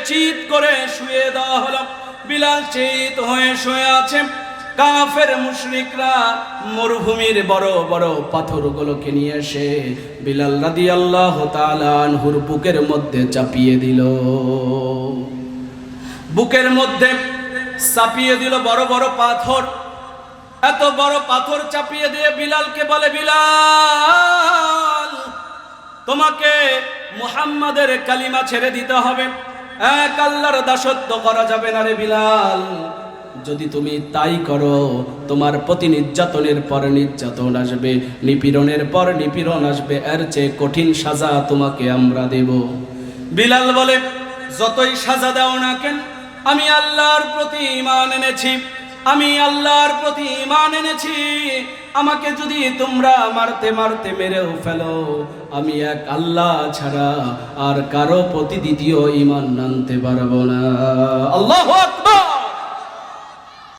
চিৎ করে শুয়ে দেওয়া হলো। বিলাল চিৎ হয়ে শুয়ে আছে। কাফের মুশরিকরা মরুভূমির বড় বড় পাথরগুলোকে নিয়ে এসে বিলাল রাদিয়াল্লাহু তাআলা আনহুর বুকের মধ্যে চাপিয়ে দিল। বুকের মধ্যে চাপিয়ে দিল বড় বড় পাথর। এত বড় পাথর চাপিয়ে দিয়ে বিলালকে বলে, বিলাল, তোমাকে মুহাম্মাদের কালিমা ছেড়ে দিতে হবে, এক আল্লাহর দাসত্ব করা যাবে না রে বিলাল। যদি তুমি তাই করো, তোমার প্রতি নির্যাতনের পর নির্যাতন আসবে, নিপীড়নের পর নিপীড়ন আসবে, এর চেয়ে কঠিন সাজা তোমাকে আমরা দেব। বিলাল বলে, যতই সাজা দাও না কেন, আমি আল্লাহর প্রতি ঈমান এনেছি, আমি আল্লাহর প্রতি ঈমান এনেছি। আমাকে যদি তোমরা মারতে মারতে মেরেও ফেলো, আমি এক আল্লাহ ছাড়া আর কারো প্রতি দ্বিতীয় ঈমান আনতে পারবো না। আল্লাহু আকবার।